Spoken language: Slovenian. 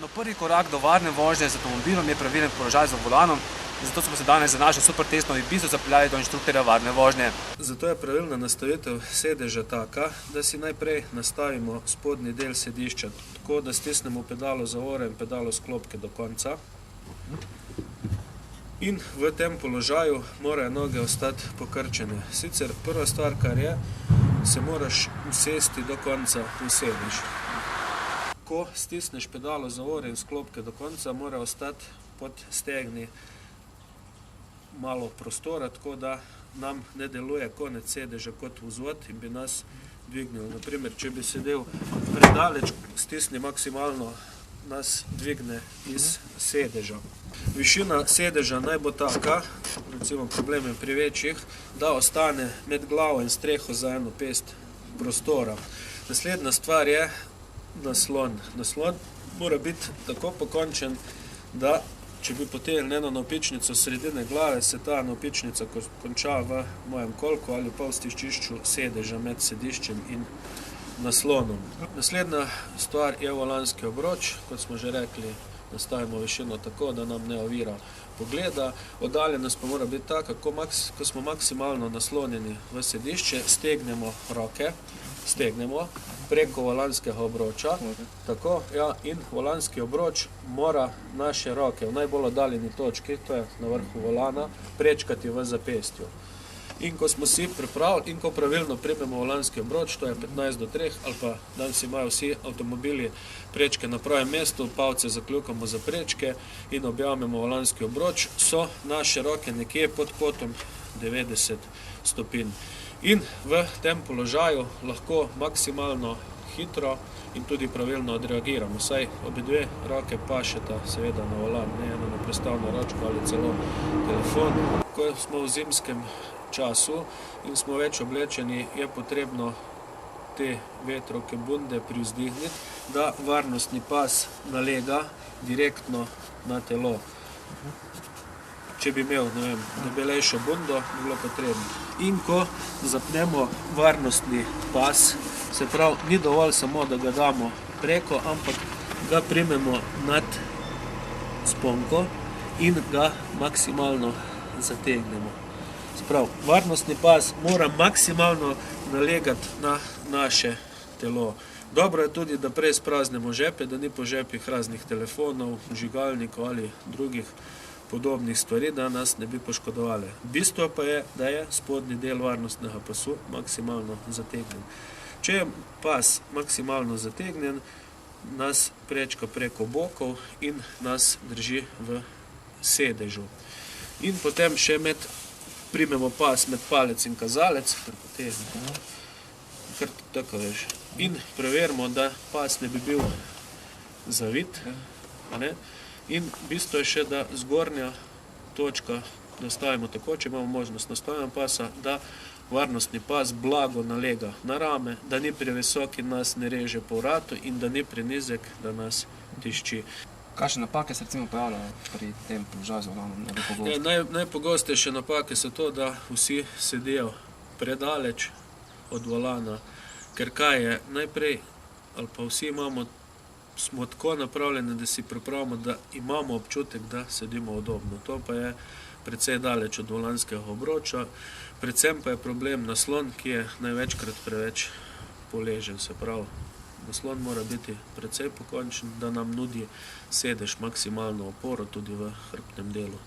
No, prvi korak do varne vožnje z avtomobilom je pravilen položaj za volanom, zato smo se danes za našo super testno ibizo zapeljali do inštruktorja varne vožnje. Zato je pravilna nastavitev sedeža taka, da si najprej nastavimo spodnji del sedišča, tako da stisnemo pedalo zavore in pedalo sklopke do konca. In v tem položaju morajo noge ostati pokrčene. Sicer prva stvar, kar je, se moraš usesti do konca v sedež. Ko stisneš pedalo zavore in sklopke do konca, mora ostati pod stegni malo prostora, tako da nam ne deluje konec sedeža kot vzvod in bi nas dvignil. Naprimer, če bi sedel predaleč, stisni maksimalno, nas dvigne iz sedeža. Višina sedeža naj bo taka, recimo problem je pri večjih, da ostane med glavo in streho za eno pest prostora. Naslednja stvar je naslon. Naslon mora biti tako pokončen, da če bi potegnili eno navpičnico sredine glave, se ta navpičnica konča v mojem kolku ali pa v stiščišču sedeža med sediščem in naslonom. Naslednja stvar je volanski obroč. Kot smo že rekli, nastavimo višino tako, da nam ne ovira pogleda. Oddaljenost pa mora biti taka, ko smo maksimalno naslonjeni v sedišče, stegnemo roke, preko volanskega obroča, tako, ja, in volanski obroč mora naše roke v najbolj oddaljeni točki, to je na vrhu volana, prečkati v zapestju. In ko smo si pripravili in ko pravilno primemo volanski obroč, to je 15 do 3, ali pa danes imajo vsi avtomobili prečke na pravem mestu, palce zakljukamo za prečke in objavimo volanski obroč, so naše roke nekje pod kotom 90 stopinj. In v tem položaju lahko maksimalno hitro in tudi pravilno odreagiramo. Saj obidve roke pašeta seveda na volan, ne eno na prestavno ročko ali celo telefon. Ko smo v zimskem času in smo več oblečeni, je potrebno te vetrovke bunde privzdigniti, da varnostni pas nalega direktno na telo. Če bi imel, ne vem, debelejšo bundo, bi bilo potrebno. In ko zapnemo varnostni pas, se pravi, ni dovolj samo, da ga damo preko, ampak ga primemo nad sponko in ga maksimalno zategnemo. Se pravi, varnostni pas mora maksimalno nalegati na naše telo. Dobro je tudi, da prej spraznemo žepe, da ni po žepih raznih telefonov, vžigalnikov ali drugih podobnih stvari, da nas ne bi poškodovali. Bistvo pa je, da je spodnji del varnostnega pasu maksimalno zategnjen. Če je pas maksimalno zategnjen, nas prečka preko bokov in nas drži v sedežu. In potem še primemo pas med palec in kazalec, kar tako veš, in preverimo, da pas ne bi bil zavit, in bistvo je še, da zgornja točka nastavimo tako, če imamo možnost nastavljanja pasa, da varnostni pas blago nalega na rame, da ni previsok in nas ne reže po vratu in da ni prenizek, da nas tišči. Kakšne napake se recimo pojavljajo pri tem položaju z volanom? Najpogostejše napake so to, da vsi sedijo predaleč od volana, ker kaj je, najprej, ali pa vsi smo tako napravljeni, da si pripravimo, da imamo občutek, da sedimo udobno. To pa je precej daleč od volanskega obroča, predvsem pa je problem naslon, ki je največkrat preveč poležen, se pravi. Naslon mora biti precej pokončen, da nam nudi sedež maksimalno oporo tudi v hrbtnem delu.